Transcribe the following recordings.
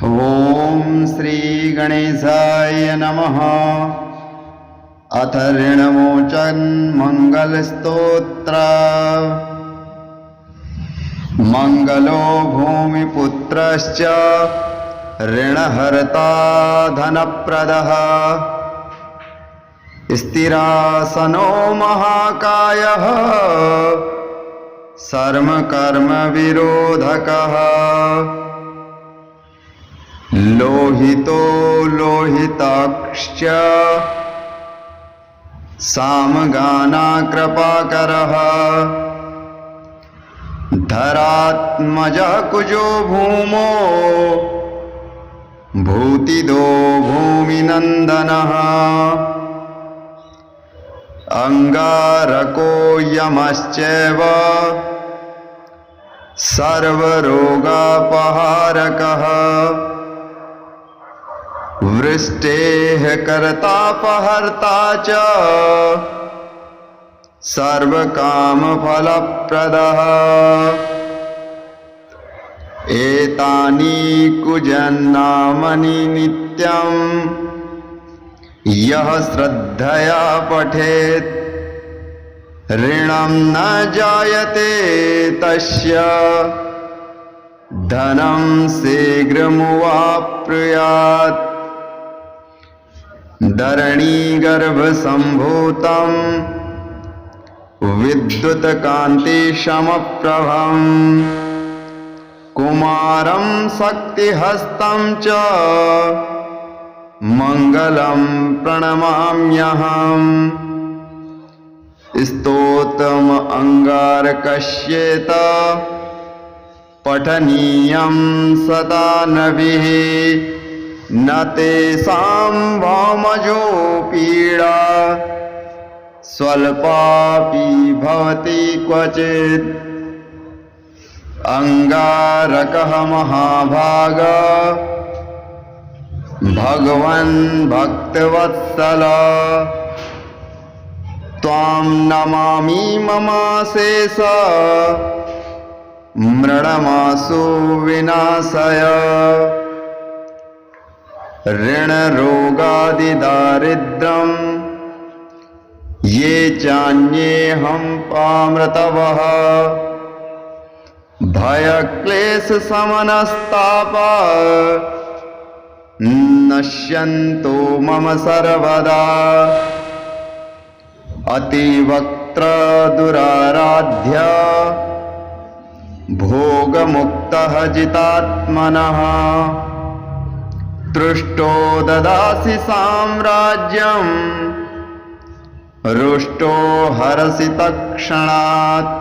ओम श्री गणेशाय नमः। अथ ऋणमोचन मंगल स्तोत्र। मंगलो भूमिपुत्रश्च ऋणहर्ता धनप्रदः। स्थिरासनो महाकायः सर्वकर्म विरोधकः। लोहितो लोहिताक्ष सामगाना कृपाकरः। धरात्मजः कुजो भूमो भूतिदो भूमिनन्दनः। अंगारको यमश्चैव सर्वरोगापहारकः। वृष्टेः कर्तापहर्ता च सर्वकामफलप्रदः। एतानि कुजन्नामनि नित्यं यः श्रद्धया पठेत् ऋणं न जायते तस्य धनं शीघ्रमुवाप्नुयात्। धरणीगर्भसम्भूतं विद्युत्कान्तिसमप्रभं कुमारं शक्तिहस्तं च मंगलं प्रणमाम्यहम्। स्तोत्रम् अंगारकस्येत पठनीयं सदा नभिः। न तेषां भावमजो पीडा स्वल्पापि भवति क्वचित्। अंगारकः महाभागा भगवन् भक्तवत्सल। त्वां नमामि ममाशेष मृडमासु विनाशय। ऋणरोगादिदारिद्र्यं ये चान्येऽहं पामृतवः। भयक्लेशशमनस्तापा नश्यन्तो मम सर्वदा। अतिवक्त्र दुराराध्य भोगमुक्तः जितात्मनः। तृष्टो ददासि साम्राज्यं रुष्टो हरसि तत्क्षणात्।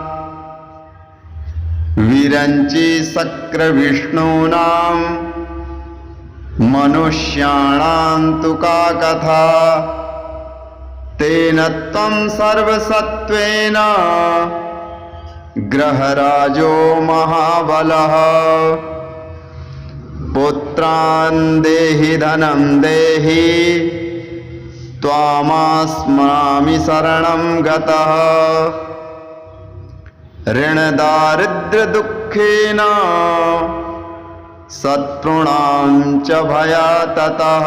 विरञ्चि शक्रविष्णूनां मनुष्याणां तु का कथा। तेन त्वं सर्वसत्त्वेन ग्रहराजो महाबलः। पुत्रान् देहि धनं देहि त्वामस्मामि शरणं गतः। ऋणदारिद्र्यदुःखेन शत्रूणां च भयाततः।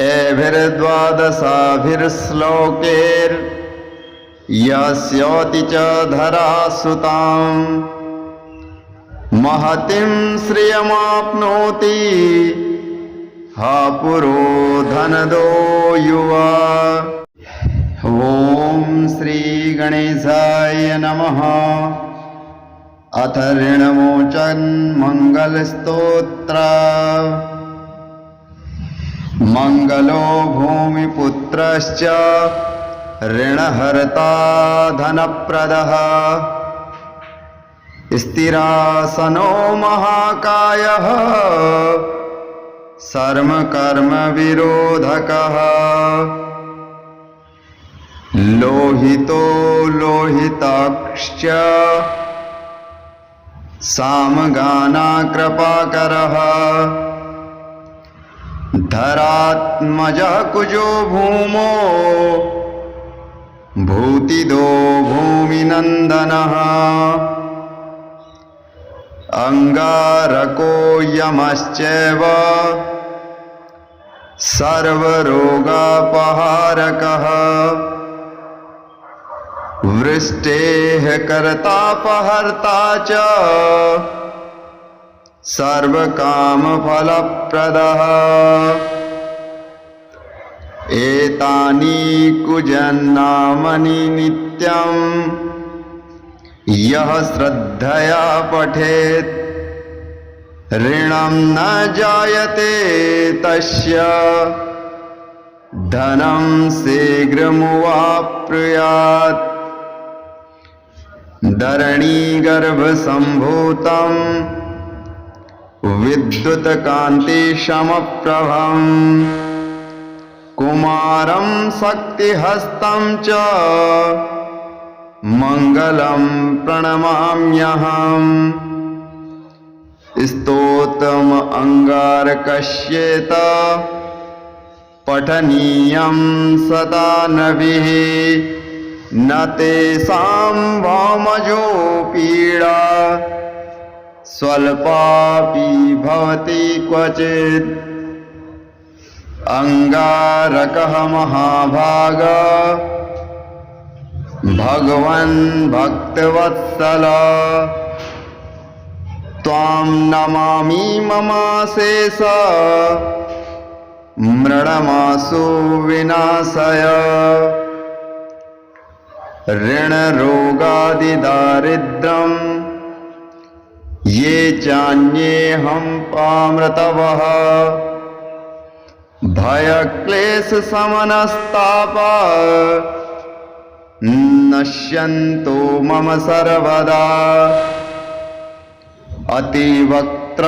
एभिर्द्वादशाभिर्श्लोकैर्यस्योति च धरासुताम्। महतीं श्रियमाप्नोति हा पुरो धनदो युवा। ओम श्री गणेशाय नमः। अथ ऋणमोचन मंगल स्तोत्र। मंगलो भूमिपुत्रश्च ऋणहर्ता धनप्रदः। स्थिरासनो महाकायः सर्वकर्म विरोधकः। लोहितो लोहिताक्ष सामगाना कृपाकरः। धरात्मजः कुजो भूमो भूतिदो भूमिनन्दनः। अंगारको यमश्चैव सर्वरोगापहारकः वृष्टेः कर्तापहर्ता च सर्वकामफलप्रदः एतानि कुजन्नामनि नित्यं यः श्रद्धया पठेत् ऋणं न जायते तस्य धनं शीघ्रमुवाप्नुयात् धरणीगर्भसम्भूतं विद्युत्कान्तिसमप्रभं कुमारं शक्तिहस्तं च मङ्गलं प्रणमाम्यहम् स्तोत्रम् अंगारकस्येत पठनीयं सदा नभिः न तेषां भौमजो पीडा स्वल्पापि भवति क्वचित् अंगारकः महाभाग भगवन् भक्तवत्सल त्वां नमामि ममाशेष मृडमासु विनाशय ऋणरोगादिदारिद्र्यं ये चान्येऽहं पामृतवः भयक्लेशशमनस्तापा नश्यन्तो मम सर्वदा अतिवक्त्र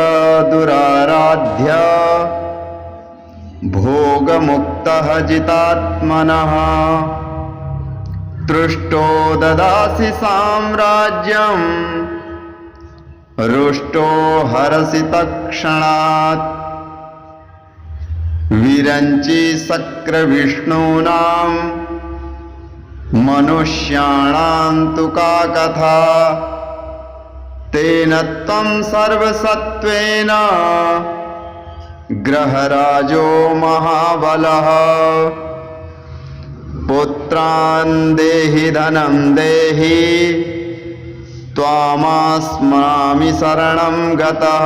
दुराराध्य भोगमुक्तः जितात्मनः तृष्टो ददासि साम्राज्यं रुष्टो हरसि तत्क्षणात् विरञ्चि शक्रविष्णूनां मनुष्याणां तु का कथा तेन त्वं सर्वसत्त्वेन ग्रहराजो महाबलः पुत्रान् देहि धनं देहि त्वामस्मामि शरणं गतः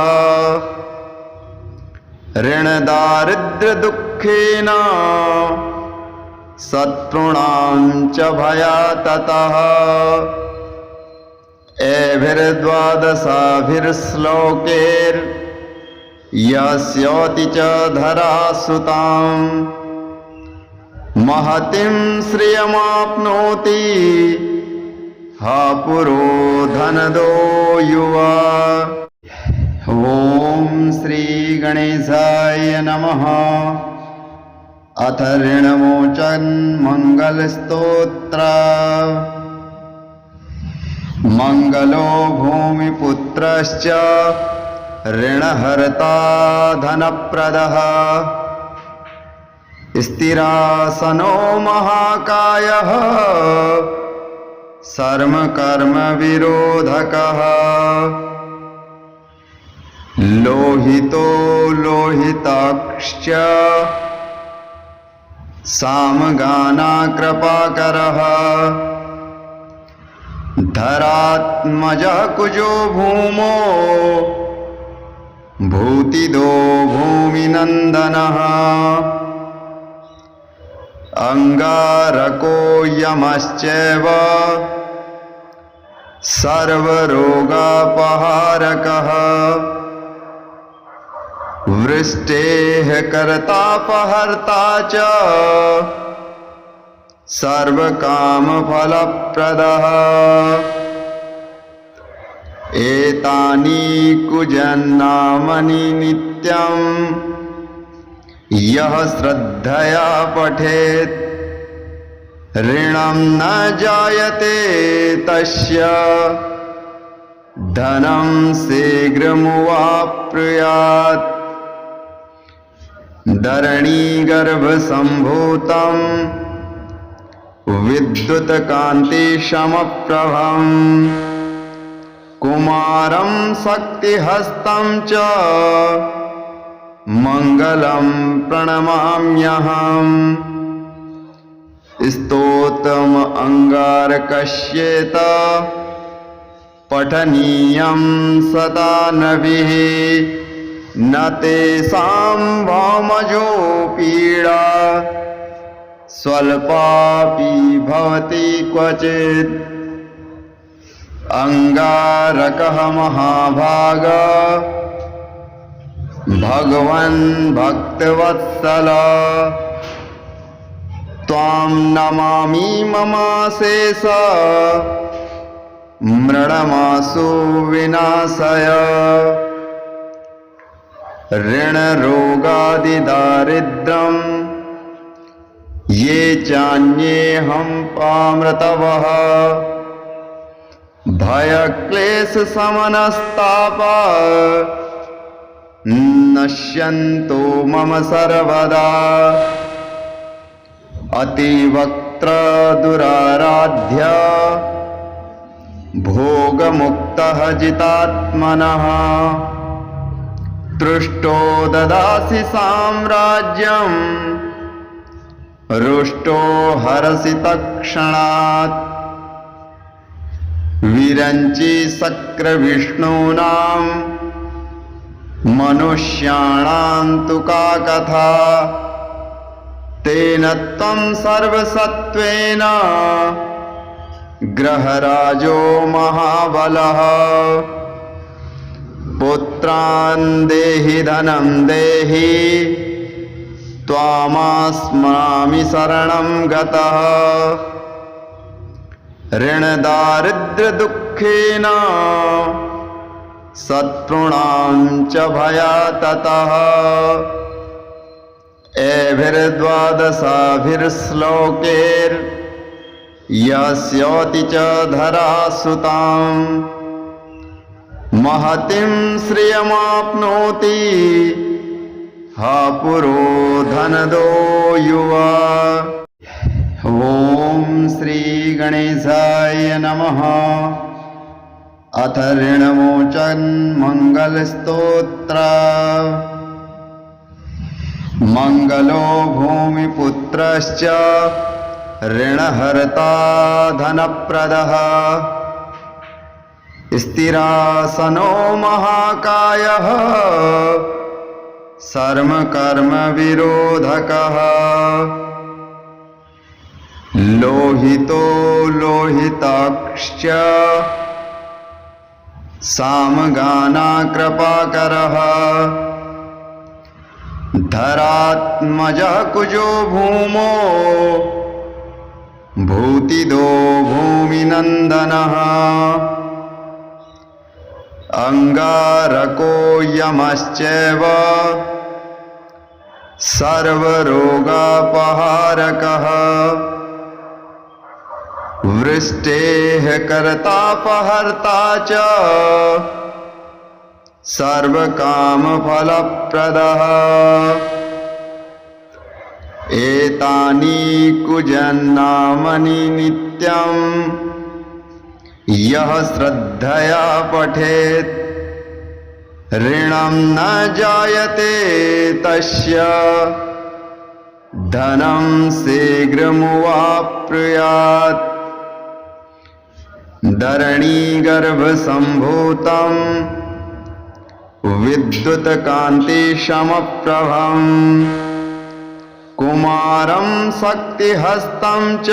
ऋणदारिद्र्यदुःखेन शत्रूणां च भयाततः एभिर्द्वादशाभिर्श्लोकैर्यस्योति च धरासुतां महतीं श्रियमाप्नोति हा पुरो धनदो युवा। ॐ श्री गणेशाय नमः। अथ ऋणमोचन मंगलस्तोत्र। मंगलो भूमिपुत्रश्च ऋणहर्ता धनप्रदः स्थिरासनो महाकायः सर्वकर्मविरोधकः लोहितो लोहिताक्ष सामगाना कृपाकरः धरात्मजः कुजो भूमो भूतिदो भूमिनन्दनः अंगारको यमश्चैव सर्वरोगापहारकः वृष्टेः कर्तापहर्ता च सर्वकामफलप्रदः एतानि कुजन्नामनि नित्यं यः श्रद्धया पठेत् ऋणं न जायते तस्य धनं शीघ्रमुवाप्नुयात् धरणीगर्भसम्भूतं विद्युत्कान्तिसमप्रभं कुमारं शक्तिहस्तं च मङ्गलं प्रणमाम्यहम् स्तोत्रम् अङ्गारकस्येत पठनीयं सदा नभिः न तेषां भौमजो पीडा स्वल्पापि भवति क्वचित् अंगारकः महाभाग भगवन् भक्तवत्सल त्वां नमामि ममाशेष मृडमासु विनाशय ऋणरोगादिदारिद्र्यं ये चान्येऽहं पामृतवः भयक्लेशशमनस्तापा नश्यन्तो मम सर्वदा अतिवक्त्रदुराराध्य भोगमुक्तः जितात्मनः तृष्टो ददासि साम्राज्यं रुष्टो हरसि तत्क्षणात् विरञ्चि शक्रविष्णूनां मनुष्याणां तु का कथा तेन त्वं सर्वसत्त्वेन ग्रहराजो महाबलः पुत्रान् देहि धनं देहि त्वामस्मामि शरणं गतः ऋणदारिद्र्यदुःखेन शत्रूणां च भयाततः एभिर्द्वादशाभिर्श्लोकैर्यस्योति च धरासुतां महतीं श्रियमाप्नोति ह पुरो धनदो युवा। ओम श्री गणेशाय नमः। अथ ऋणमोचन मंगल स्तोत्र। मंगलो भूमिपुत्रश्च ऋणहर्ता धनप्रदः स्थिरासनो महाकायः सर्वकर्म विरोधकः लोहितो लोहिताक्ष सामगाना कृपाकरः धरात्मजः कुजो भूमो भूतिदो भूमिनन्दनः अंगारको यमश्चैव सर्वरोगापहारकः वृष्टेः कर्तापहर्ता च सर्वकामफलप्रदः एतानि कुजन्नामनि नित्यं यः श्रद्धया पठेत् ऋणं न जायते तस्य धनं शीघ्रमुवाप्नुयात् धरणीगर्भसम्भूतं विद्युत्कान्तिसमप्रभं कुमारं शक्तिहस्तं च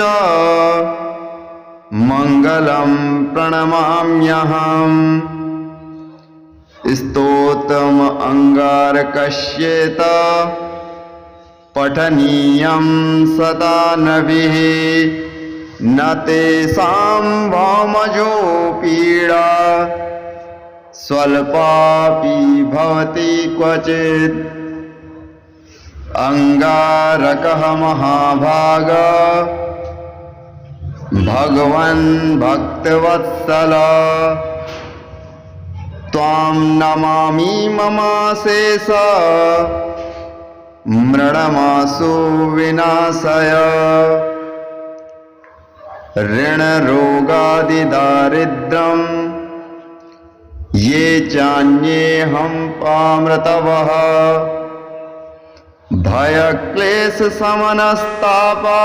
मङ्गलं प्रणमाम्यहम् स्तोत्रम् अङ्गारकस्येत पठनीयं सदा नभिः न तेषां भौमजो पीडा स्वल्पापि भवति क्वचित् अंगारकः महाभाग भगवन् भक्तवत्सल त्वां नमामि ममाशेष मृडमासु विनाशय ऋणरोगादिदारिद्र्यं ये चान्येऽहं पामृतवः भयक्लेशशमनस्तापा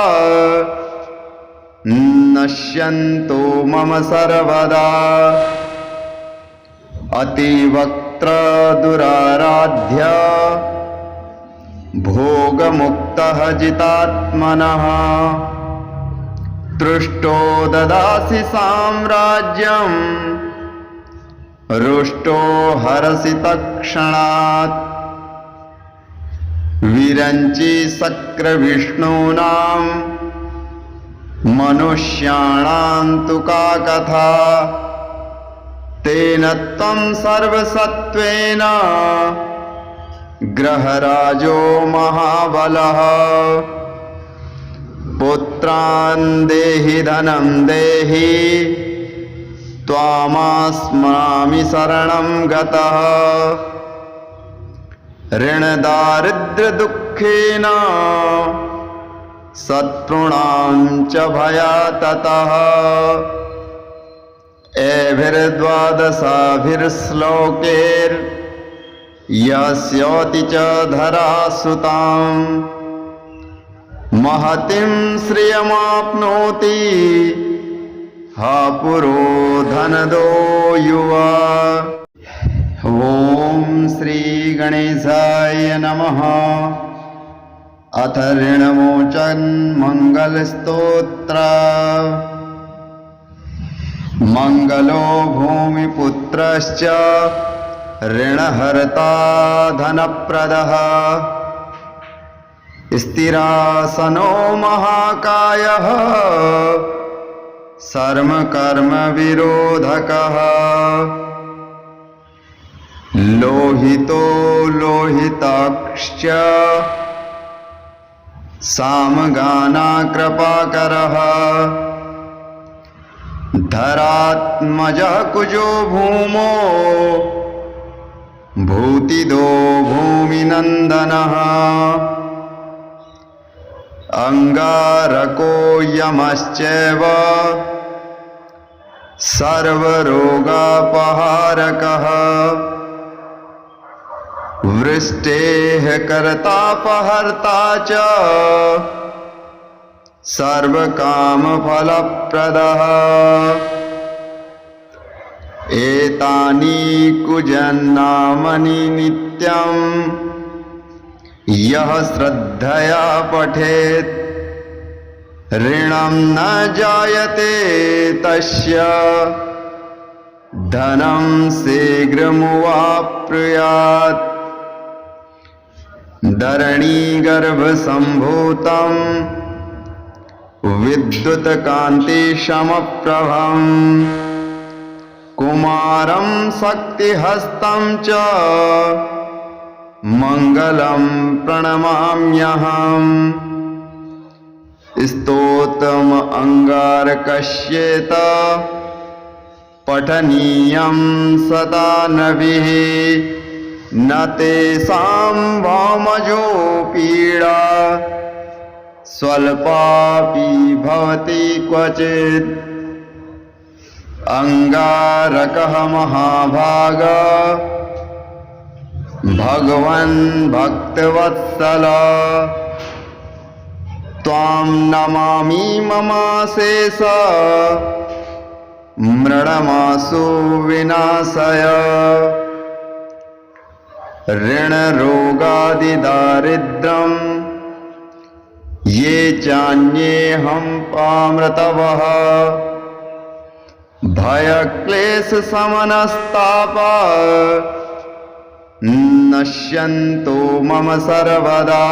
नश्यन्तो मम सर्वदा अतिवक्त्रदुराराध्य भोगमुक्तः जितात्मनः तृष्टो ददासि साम्राज्यं रुष्टो हरसि तत्क्षणात् विरञ्चि शक्रविष्णूनां मनुष्याणां तु का कथा तेन त्वं सर्वसत्त्वेन ग्रहराजो महाबलः पुत्रान् देहि धनं देहि त्वामस्मामि शरणं गतः ऋणदारिद्र्यदुःखेन शत्रूणां च भयाततः एभिर्द्वादशाभिर्श्लोकैर्यस्योति च धरासुताम् महतीं श्रियमाप्नोति हा पुरो धनदो युवा। ओम श्री गणेशाय नमः। अथ ऋणमोचन मंगल स्तोत्र। मंगलो भूमिपुत्रश्च ऋणहर्ता धनप्रदः स्थिरासनो महाकायः सर्वकर्म विरोधकः लोहितो लोहिताक्ष सामगाना कृपाकरः धरात्मजः कुजो भूमो भूतिदो भूमिनन्दनः अंगारको यमश्चैव सर्वरोगापहारकः वृष्टेः कर्तापहर्ता च सर्वकामफलप्रदः एतानि कुजन्नामनि नित्यं यः श्रद्धया पठेत् ऋणं न जायते तस्य धनं शीघ्रमुवाप्नुयात् धरणीगर्भसम्भूतं विद्युत्कान्तिसमप्रभं कुमारं शक्तिहस्तं च मंगलं प्रणमाम्यहम् स्तोत्रम् अंगारकस्येत पठनीयं सदा नभिः न तेषां भौमजो पीडा स्वल्पापि भवति क्वचित् अंगारकः महाभागा भगवन् भक्तवत्सल त्वां नमामि ममाशेष मृडमासु विनाशय ऋणरोगादिदारिद्र्यं ये चान्येऽहं पामृतवः भयक्लेशशमनस्तापा नश्यन्तो मम सर्वदा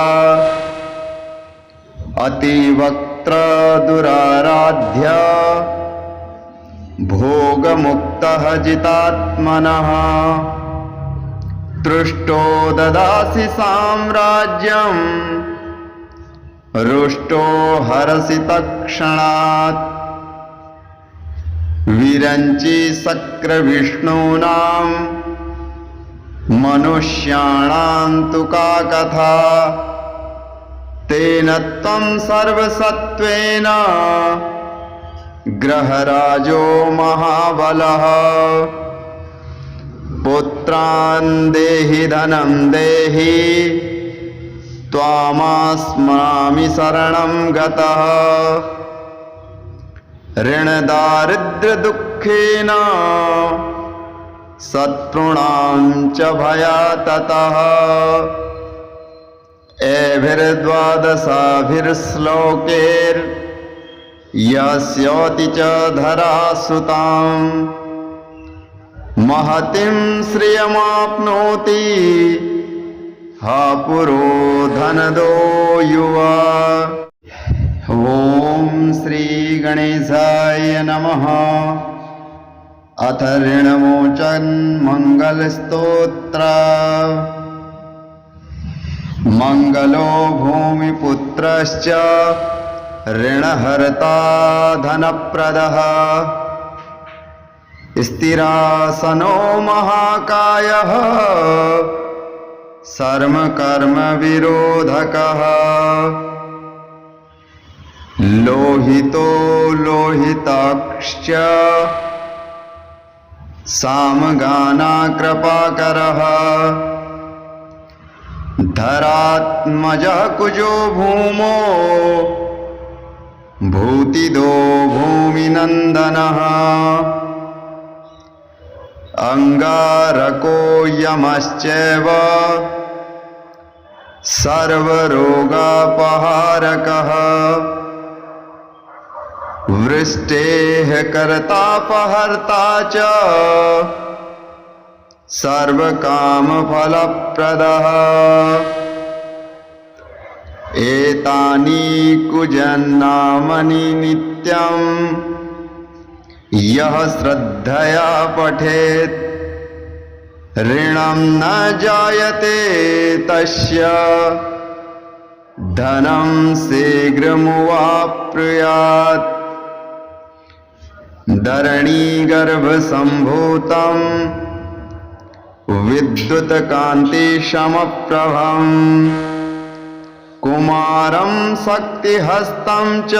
अतिवक्त्रदुराराध्य भोगमुक्तः जितात्मनः तृष्टो ददासि साम्राज्यं रुष्टो हरसि तत्क्षणात् विरञ्चि शक्रविष्णूनां मनुष्याणां तु का कथा तेन त्वं सर्वसत्त्वेन ग्रहराजो महाबलः पुत्रान् देहि धनं देहि त्वामास्मामि शरणं गतः ऋणदारिद्र्यदुःखेन शत्रूणां च भयाततः एभिर्द्वादशाभिर्श्लोकैर्यस्योति च धरासुताम् महतिं श्रियमाप्नोति हा पुरो धनदो युवा। ओम श्री गणेशाय नमः। अथ ऋणमोचन मंगल स्तोत्र। मंगलो भूमिपुत्रश्च ऋणहर्ता धनप्रदः स्थिरासनो महाकायः सर्वकर्म विरोधकः लोहितो लोहिताक्ष सामगाना कृपाकरः धरात्मजः कुजो भूमो भूतिदो भूमिनन्दनः अंगारको यमश्चैव सर्वरोगापहारकः वृष्टेः कर्तापहर्ता च सर्वकामफलप्रदः एतानि कुजन्नामनि नित्यं यः श्रद्धया पठेत् ऋणं न जायते तस्य धनं शीघ्रमुवाप्नुयात् धरणीगर्भसम्भूतं विद्युत्कान्तिसमप्रभं कुमारं शक्तिहस्तं च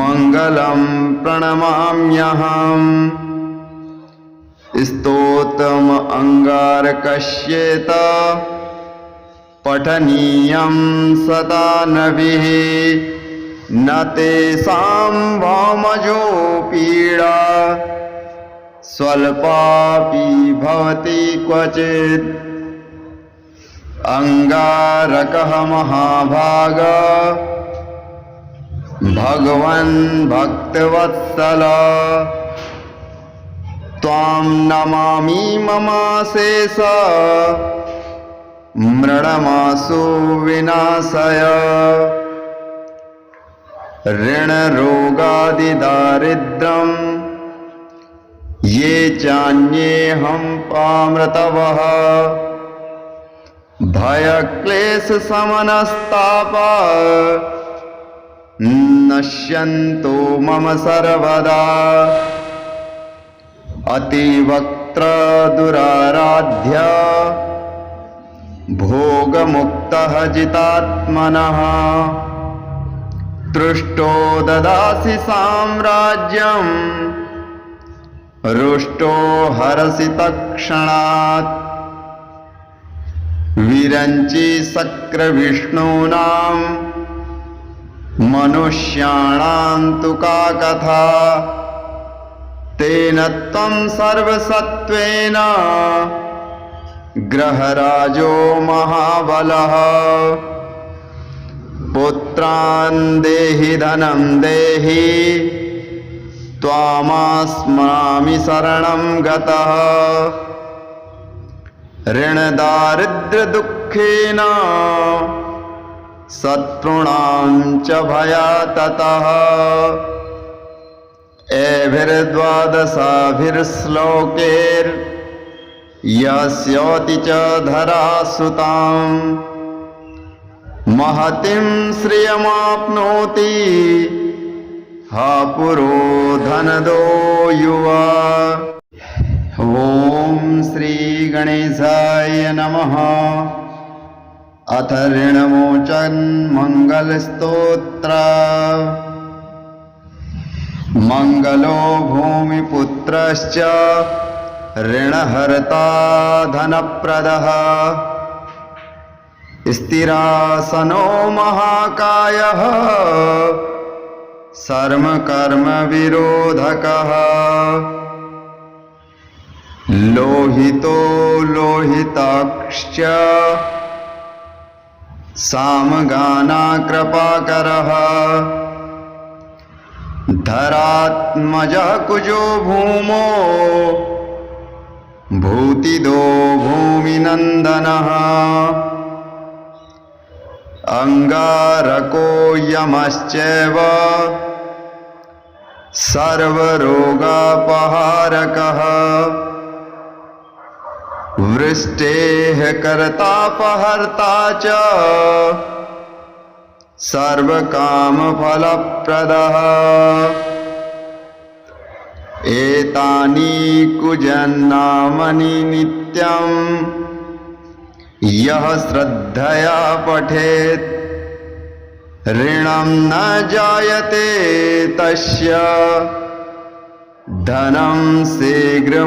मंगलं प्रणमाम्यहम् स्तोत्रम् अंगारकस्येत पठनीयं सदा नभिः न तेषां भौमजो पीडा स्वल्पापि भवति क्वचित् अंगारकः महाभागा भगवन् भक्तवत्सल त्वां नमामि ममाशेष मृडमासु विनाशय ऋणरोगादिदारिद्र्यं ये चान्येऽहं पामृतवः भयक्लेशशमनस्तापा नश्यन्तो मम सर्वदा अतिवक्त्र दुराराध्य भोगमुक्तः जितात्मनः तृष्टो ददासि साम्राज्यं रुष्टो हरसि तत्क्षणात् विरञ्चि शक्रविष्णूनां मनुष्याणां तु का कथा तेन त्वं सर्वसत्त्वेन ग्रहराजो महाबलः पुत्रान् देहि धनं देहि त्वामास्मामि शरणं गतः ऋणदारिद्र्यदुःखेन शत्रूणां च भयाततः एभिर्द्वादशाभिर्श्लोकैर्यस्योति च धरासुताम् महतिं श्रियमाप्नोति हा पुरो धनदो युवा। ओम श्री गणेशाय नमः। अथ ऋणमोचन मंगल स्तोत्र। मंगलो भूमिपुत्रश्च ऋणहर्ता धनप्रदः स्थिरासनो महाकायः सर्वकर्मविरोधकः लोहितो लोहिताक्ष सामगानाकृपाकरः धरात्मजः कुजो भूमो भूतिदो भूमिनन्दनः अंगारको यमश्चैव सर्वरोगापहारकः वृष्टेः कर्तापहर्ता च सर्वकामफलप्रदः एतानि कुजन्नामनि नित्यं यः श्रद्धया पठेत् ऋणं न जायते तस्य धनं शीघ्रमुवाप्नुयात्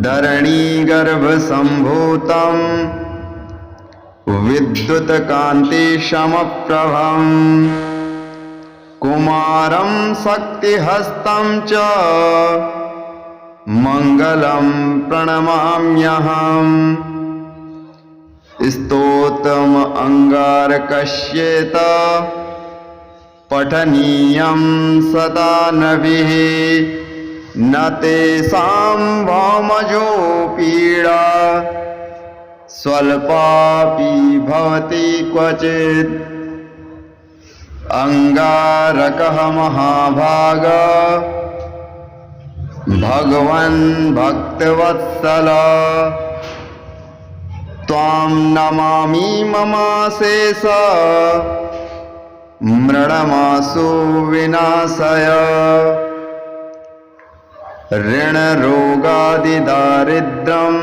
धरणीगर्भसम्भूतं विद्युत्कान्तिसमप्रभं कुमारं शक्तिहस्तं च मंगलं प्रणमाम्यहम् स्तोत्रम् अंगारकस्येत पठनीयं सदा नभिः न तेषां भौमजो पीडा स्वल्पापि भवति क्वचित् अंगारकः महाभागा भगवन् भक्तवत्सल त्वां नमामि ममाशेष मृडमासु विनाशय ऋणरोगादिदारिद्र्यं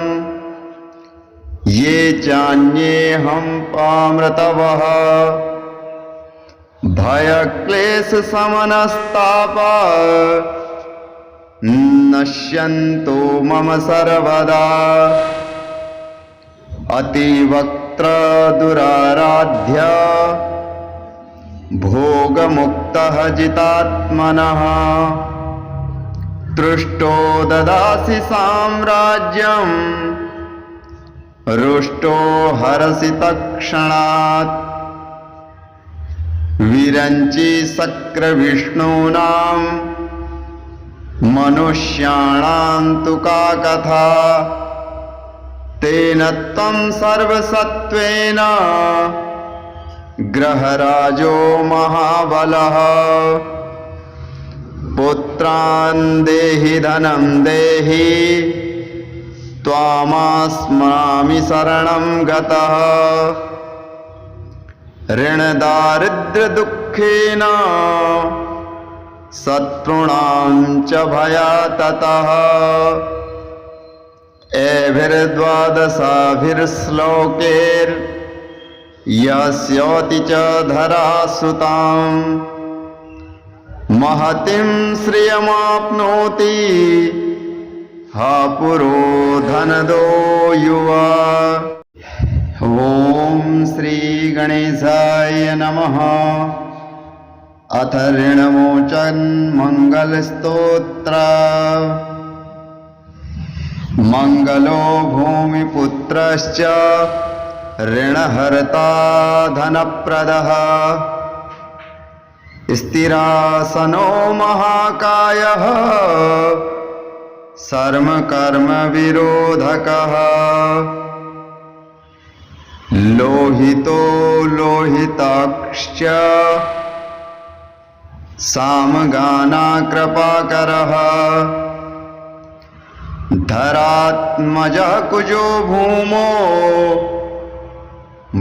ये चान्येऽहं पामृतवः भयक्लेशशमनस्तापा नश्यन्तो मम सर्वदा अतिवक्त्र दुराराध्य भोगमुक्तः जितात्मनः तृष्टो ददासि साम्राज्यं रुष्टो हरसि तत्क्षणात् विरञ्चि शक्रविष्णूनां मनुष्याणां तु का कथा तेन त्वं सर्वसत्त्वेन ग्रहराजो महाबलः पुत्रान् देहि धनं देहि त्वामस्मामि शरणं गतः ऋणदारिद्र्यदुःखेन शत्रूणां च भयाततः एभिर्द्वादशाभिर्श्लोकैर्यस्योति च धरासुताम् महतीं श्रियमाप्नोति हा पुरो धनदो युवा। ओम श्री गणेशाय नमः। अथ ऋणमोचन मंगल स्तोत्र। मंगलो भूमिपुत्रश्च ऋणहर्ता धनप्रदः स्थिरासनो महाकायः सर्वकर्मविरोधकः लोहितो लोहिताक्ष सामगानाकृपाकरः धरात्मजः कुजो भूमो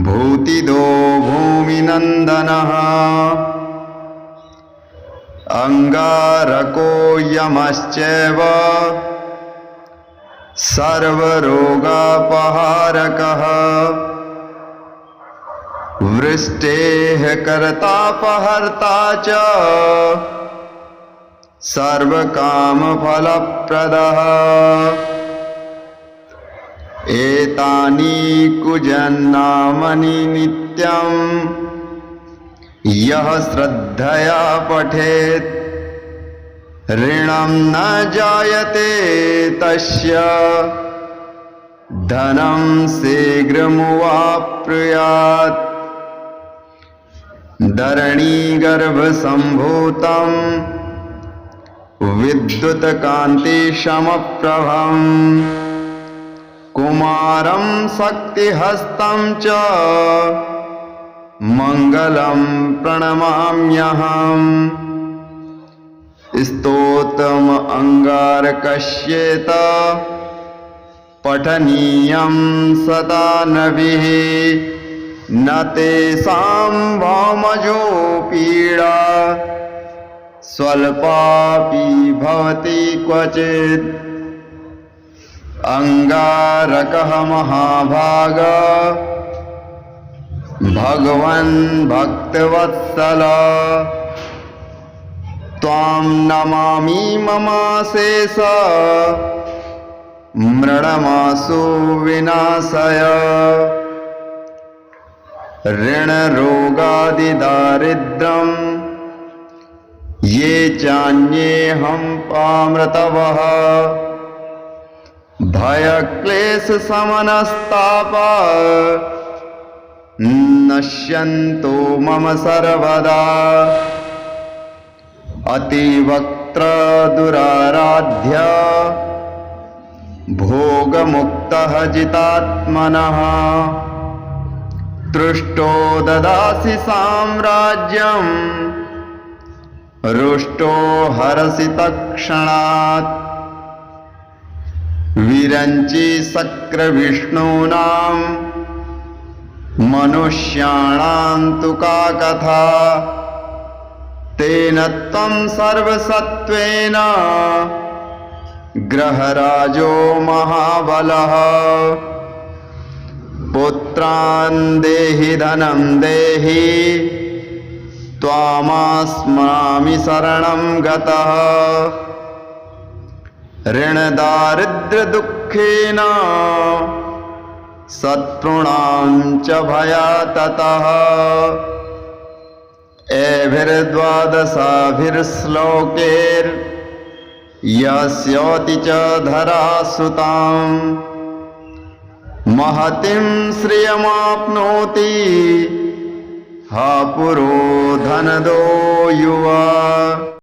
भूतिदो भूमिनन्दनः अंगारको यमश्चैव सर्वरोगापहारकः वृष्टेः कर्तापहर्ता च सर्वकामफलप्रदः एतानि कुजन्नामनि नित्यं यः श्रद्धया पठेत् ऋणं न जायते तस्य धनं शीघ्रमुवाप्नुयात् धरणीगर्भसम्भूतं विद्युत्कान्तिसमप्रभम् कुमारं शक्तिहस्तं च मङ्गलं प्रणमाम्यहम् स्तोत्रम् अङ्गारकस्येत पठनीयं सदा नभिः न तेषां भौमजो पीडा स्वल्पापि भवति क्वचित् अंगारकः महाभाग भगवन् भक्तवत्सल त्वां नमामि ममाशेष मृडमासु विनाशय ऋणरोगादिदारिद्र्यं ये चान्येऽहं पामृतवः भयक्लेशशमनस्तापा नश्यन्तो मम सर्वदा अतिवक्त्रदुराराध्य भोगमुक्तः जितात्मनः तृष्टो ददासि साम्राज्यं रुष्टो हरसि तत्क्षणात् विरञ्चि शक्रविष्णूनां मनुष्याणां तु का कथा तेन त्वं सर्वसत्त्वेन ग्रहराजो महाबलः पुत्रान् देहि धनं देहि त्वामस्मामि शरणं गतः ऋणदारिद्र्यदुःखेन शत्रूणां च भयाततः एभिर्द्वादशाभिर्श्लोकैर्यस्योति च धरासुताम् महतीं श्रियमाप्नोति ह पुरो धनदो युवा।